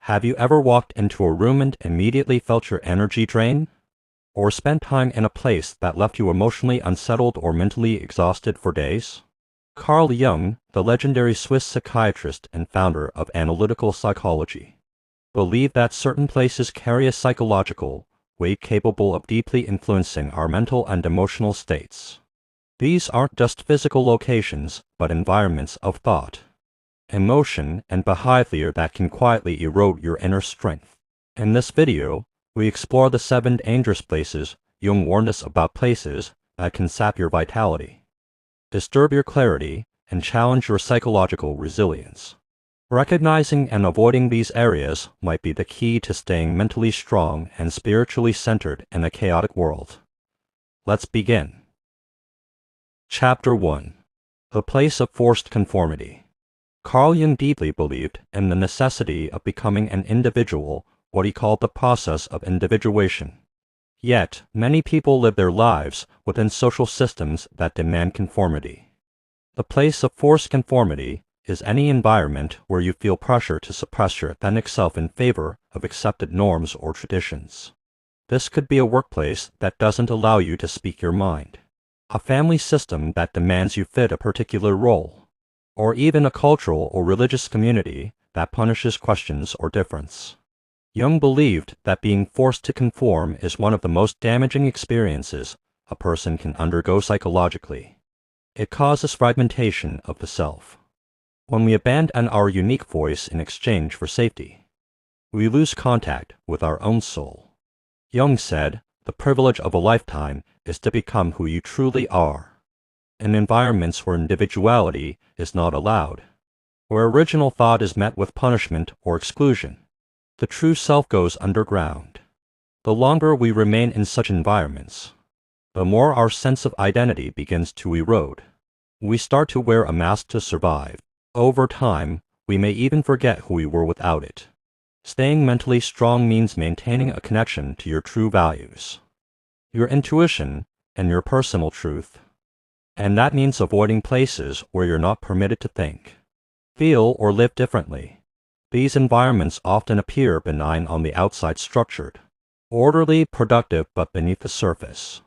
Have you ever walked into a room and immediately felt your energy drain? Or spent time in a place that left you emotionally unsettled or mentally exhausted for days? Carl Jung, the legendary Swiss psychiatrist and founder of analytical psychology, believed that certain places carry a psychological weight capable of deeply influencing our mental and emotional states. These aren't just physical locations, but environments of thought, emotion, and behavior that can quietly erode your inner strength. In this video, we explore the 7 dangerous places Jung warned us about, places that can sap your vitality, disturb your clarity, and challenge your psychological resilience. Recognizing and avoiding these areas might be the key to staying mentally strong and spiritually centered in a chaotic world. Let's begin. Chapter 1. The Place of Forced Conformity. Carl Jung deeply believed in the necessity of becoming an individual, what he called the process of individuation. Yet, many people live their lives within social systems that demand conformity. The place of forced conformity is any environment where you feel pressure to suppress your authentic self in favor of accepted norms or traditions. This could be a workplace that doesn't allow you to speak your mind, a family system that demands you fit a particular role, or even a cultural or religious community that punishes questions or difference. Jung believed that being forced to conform is one of the most damaging experiences a person can undergo psychologically. It causes fragmentation of the self. When we abandon our unique voice in exchange for safety, we lose contact with our own soul. Jung said, "The privilege of a lifetime is to become who you truly are." In environments where individuality is not allowed, where original thought is met with punishment or exclusion, the true self goes underground. The longer we remain in such environments, the more our sense of identity begins to erode. We start to wear a mask to survive. Over time, we may even forget who we were without it. Staying mentally strong means maintaining a connection to your true values, your intuition, and your personal truth. And that means avoiding places where you're not permitted to think, feel, or live differently. These environments often appear benign on the outside, structured, orderly, productive, but beneath the surface,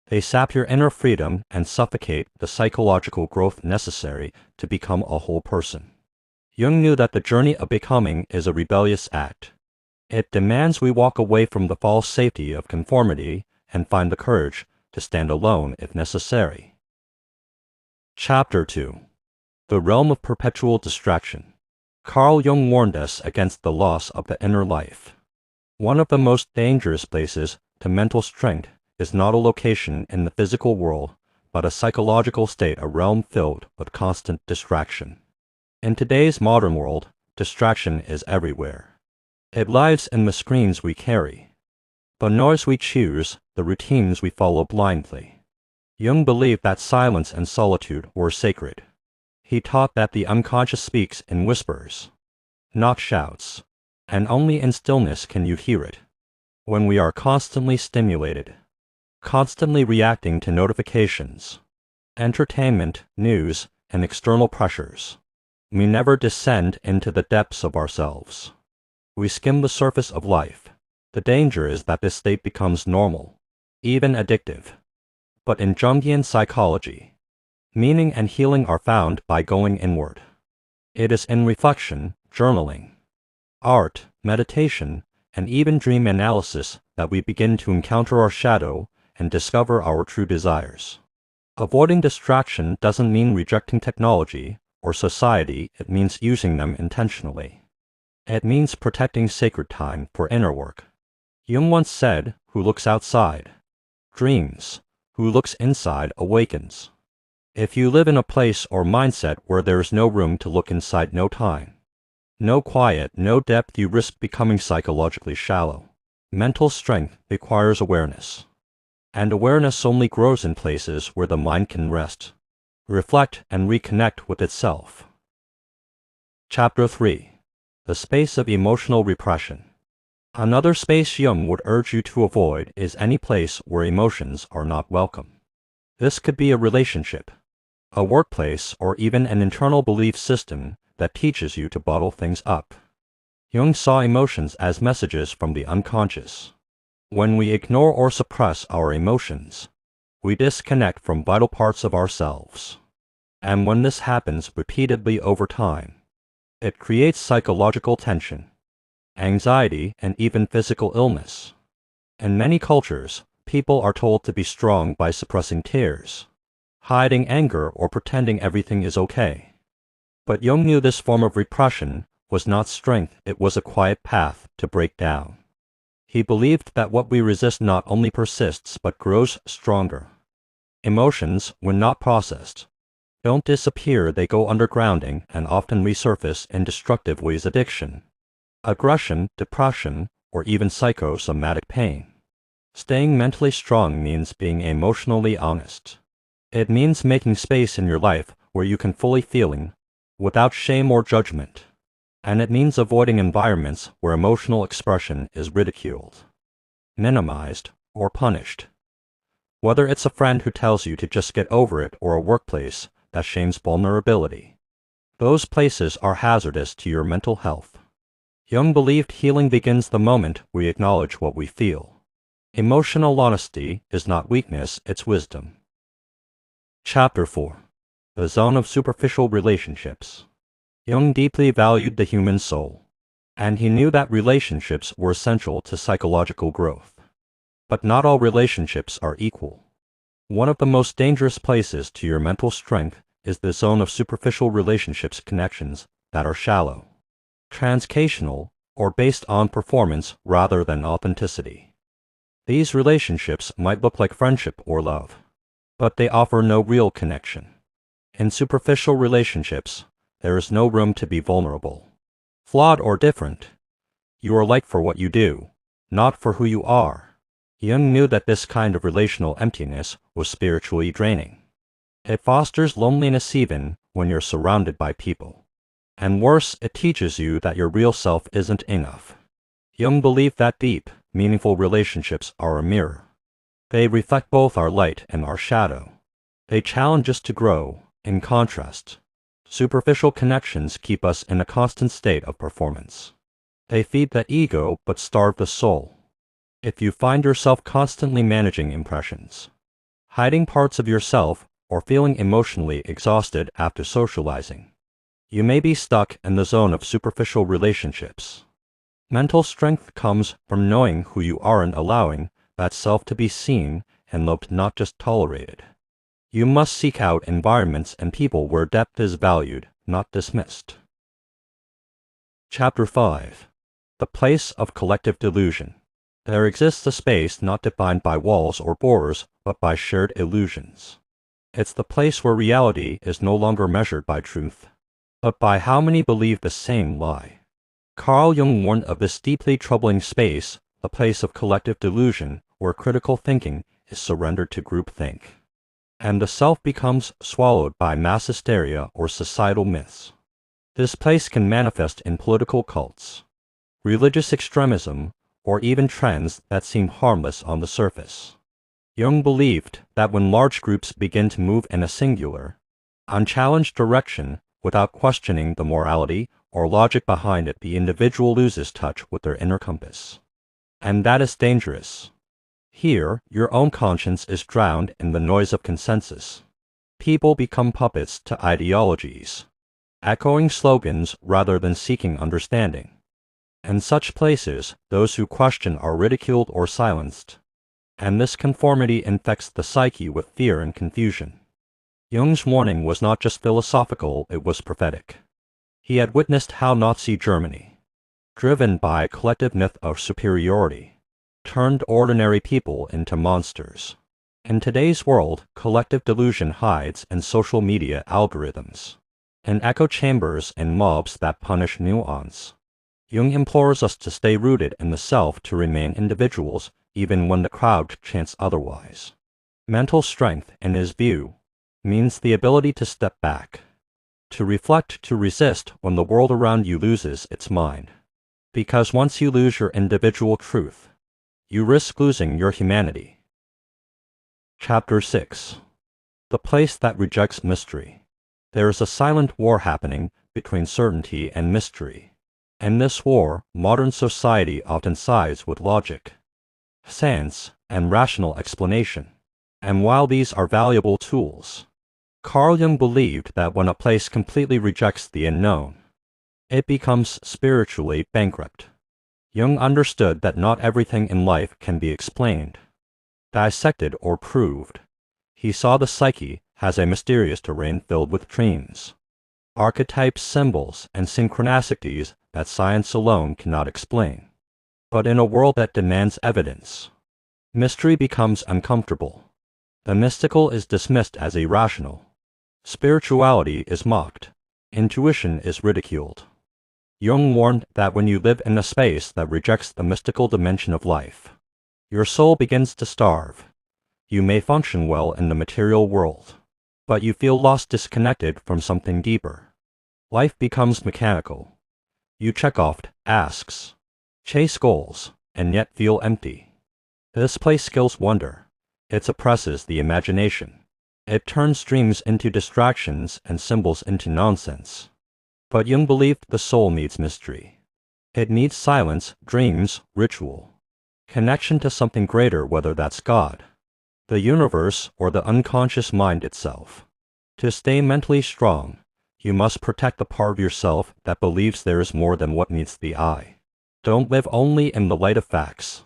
they sap your inner freedom and suffocate the psychological growth necessary to become a whole person. Jung knew that the journey of becoming is a rebellious act. It demands we walk away from the false safety of conformity and find the courage to stand alone if necessary. Chapter 2. The Realm of Perpetual Distraction. Carl Jung warned us against the loss of the inner life. One of the most dangerous places to mental strength is not a location in the physical world, but a psychological state, a realm filled with constant distraction. In today's modern world, distraction is everywhere. It lies in the screens we carry, the noise we choose, the routines we follow blindly. Jung believed that silence and solitude were sacred. He taught that the unconscious speaks in whispers, not shouts, and only in stillness can you hear it. When we are constantly stimulated, constantly reacting to notifications, entertainment, news, and external pressures, we never descend into the depths of ourselves. We skim the surface of life. The danger is that this state becomes normal, even addictive. But in Jungian psychology, meaning and healing are found by going inward. It is in reflection, journaling, art, meditation, and even dream analysis that we begin to encounter our shadow and discover our true desires. Avoiding distraction doesn't mean rejecting technology or society, it means using them intentionally. It means protecting sacred time for inner work. Jung once said, "Who looks outside dreams, who looks inside awakens." If you live in a place or mindset where there is no room to look inside, no time, no quiet, no depth, you risk becoming psychologically shallow. Mental strength requires awareness. And awareness only grows in places where the mind can rest, reflect, and reconnect with itself. Chapter 3. The Space of Emotional Repression. Another space Jung would urge you to avoid is any place where emotions are not welcome. This could be a relationship, a workplace, or even an internal belief system that teaches you to bottle things up. Jung saw emotions as messages from the unconscious. When we ignore or suppress our emotions, we disconnect from vital parts of ourselves. And when this happens repeatedly over time, it creates psychological tension, anxiety, and even physical illness. In many cultures, people are told to be strong by suppressing tears, hiding anger, or pretending everything is okay. But Jung knew this form of repression was not strength, it was a quiet path to break down. He believed that what we resist not only persists but grows stronger. Emotions, when not processed, don't disappear, they go undergrounding and often resurface in destructive ways: addiction, aggression, depression, or even psychosomatic pain. Staying mentally strong means being emotionally honest. It means making space in your life where you can fully feel without shame or judgment. And it means avoiding environments where emotional expression is ridiculed, minimized, or punished. Whether it's a friend who tells you to just get over it or a workplace that shames vulnerability, those places are hazardous to your mental health. Jung believed healing begins the moment we acknowledge what we feel. Emotional honesty is not weakness, it's wisdom. Chapter 4. The Zone of Superficial Relationships. Jung deeply valued the human soul, and he knew that relationships were essential to psychological growth. But not all relationships are equal. One of the most dangerous places to your mental strength is the zone of superficial relationships, connections that are shallow, transactional, or based on performance rather than authenticity. These relationships might look like friendship or love, but they offer no real connection. In superficial relationships, there is no room to be vulnerable, flawed, or different. You are liked for what you do, not for who you are. Jung knew that this kind of relational emptiness was spiritually draining. It fosters loneliness even when you're surrounded by people. And worse, it teaches you that your real self isn't enough. Jung believed that deep, meaningful relationships are a mirror. They reflect both our light and our shadow. They challenge us to grow. In contrast, superficial connections keep us in a constant state of performance. They feed the ego but starve the soul. If you find yourself constantly managing impressions, hiding parts of yourself, or feeling emotionally exhausted after socializing, you may be stuck in the zone of superficial relationships. Mental strength comes from knowing who you are and allowing that self to be seen and loved, not just tolerated. You must seek out environments and people where depth is valued, not dismissed. Chapter 5. The Place of Collective Delusion. There exists a space not defined by walls or borders, but by shared illusions. It's the place where reality is no longer measured by truth, but by how many believe the same lie. Carl Jung warned of this deeply troubling space, the place of collective delusion, where critical thinking is surrendered to groupthink, and the self becomes swallowed by mass hysteria or societal myths. This place can manifest in political cults, religious extremism, or even trends that seem harmless on the surface. Jung believed that when large groups begin to move in a singular, unchallenged direction without questioning the morality or logic behind it, the individual loses touch with their inner compass. And that is dangerous. Here, your own conscience is drowned in the noise of consensus. People become puppets to ideologies, echoing slogans rather than seeking understanding. In such places, those who question are ridiculed or silenced, and this conformity infects the psyche with fear and confusion. Jung's warning was not just philosophical, it was prophetic. He had witnessed how Nazi Germany, driven by a collective myth of superiority, turned ordinary people into monsters. In today's world, collective delusion hides in social media algorithms, in echo chambers and mobs that punish nuance. Jung implores us to stay rooted in the self, to remain individuals even when the crowd chants otherwise. Mental strength, in his view, means the ability to step back, to reflect, to resist when the world around you loses its mind. Because once you lose your individual truth, you risk losing your humanity. Chapter 6. The Place that Rejects Mystery. There is a silent war happening between certainty and mystery. In this war, modern society often sides with logic, sense, and rational explanation. And while these are valuable tools, Carl Jung believed that when a place completely rejects the unknown, it becomes spiritually bankrupt. Jung understood that not everything in life can be explained, dissected, or proved. He saw the psyche as a mysterious terrain filled with dreams, archetypes, symbols, and synchronicities that science alone cannot explain. But in a world that demands evidence, mystery becomes uncomfortable. The mystical is dismissed as irrational. Spirituality is mocked. Intuition is ridiculed. Jung warned that when you live in a space that rejects the mystical dimension of life, your soul begins to starve. You may function well in the material world, but you feel lost, disconnected from something deeper. Life becomes mechanical. You check off tasks, chase goals, and yet feel empty. This place kills wonder. It suppresses the imagination. It turns dreams into distractions and symbols into nonsense. But Jung believed the soul needs mystery. It needs silence, dreams, ritual, connection to something greater, whether that's God, the universe, or the unconscious mind itself. To stay mentally strong, you must protect the part of yourself that believes there is more than what meets the eye. Don't live only in the light of facts.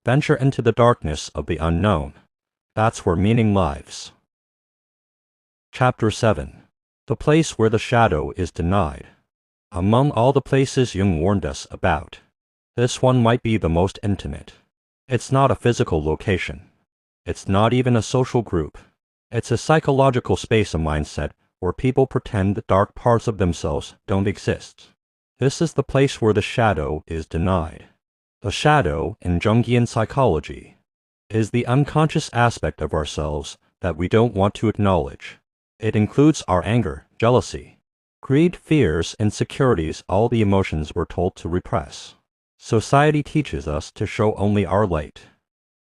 Venture into the darkness of the unknown. That's where meaning lives. Chapter 7. The place where the shadow is denied. Among all the places Jung warned us about, this one might be the most intimate. It's not a physical location. It's not even a social group. It's a psychological space, a mindset where people pretend the dark parts of themselves don't exist. This is the place where the shadow is denied. The shadow, in Jungian psychology, is the unconscious aspect of ourselves that we don't want to acknowledge. It includes our anger, jealousy, greed, fears, insecurities, all the emotions we're told to repress. Society teaches us to show only our light.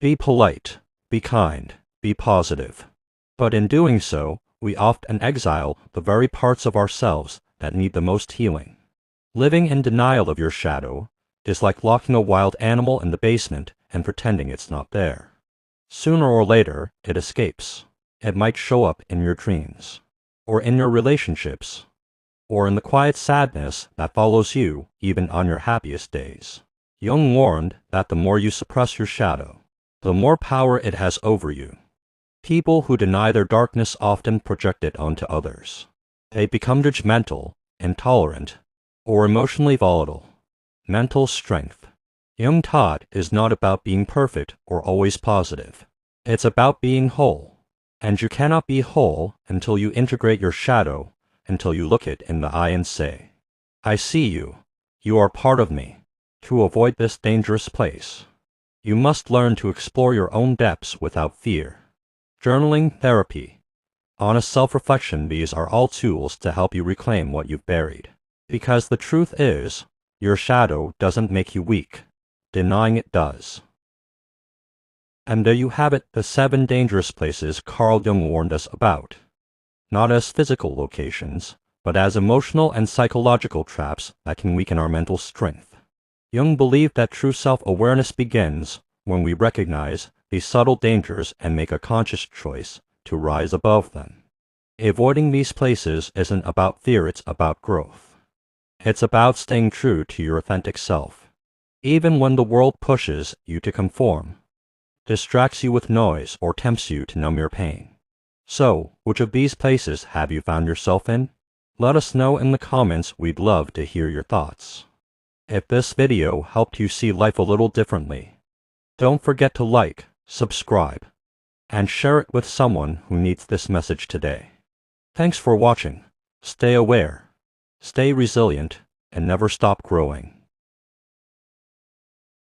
Be polite, be kind, be positive. But in doing so, we often exile the very parts of ourselves that need the most healing. Living in denial of your shadow is like locking a wild animal in the basement and pretending it's not there. Sooner or later, it escapes. It might show up in your dreams, or in your relationships, or in the quiet sadness that follows you even on your happiest days. Jung warned that the more you suppress your shadow, the more power it has over you. People who deny their darkness often project it onto others. They become judgmental, intolerant, or emotionally volatile. Mental strength. Jung taught is not about being perfect or always positive. It's about being whole. And you cannot be whole until you integrate your shadow, until you look it in the eye and say, I see you. You are part of me. To avoid this dangerous place, you must learn to explore your own depths without fear. Journaling, therapy, honest self-reflection, these are all tools to help you reclaim what you've buried. Because the truth is, your shadow doesn't make you weak. Denying it does. And there you have it, the 7 dangerous places Carl Jung warned us about. Not as physical locations, but as emotional and psychological traps that can weaken our mental strength. Jung believed that true self-awareness begins when we recognize these subtle dangers and make a conscious choice to rise above them. Avoiding these places isn't about fear, it's about growth. It's about staying true to your authentic self, even when the world pushes you to conform, distracts you with noise, or tempts you to numb your pain. So, which of these places have you found yourself in? Let us know in the comments. We'd love to hear your thoughts. If this video helped you see life a little differently, don't forget to like, subscribe, and share it with someone who needs this message today. Thanks for watching. Stay aware, stay resilient, and never stop growing.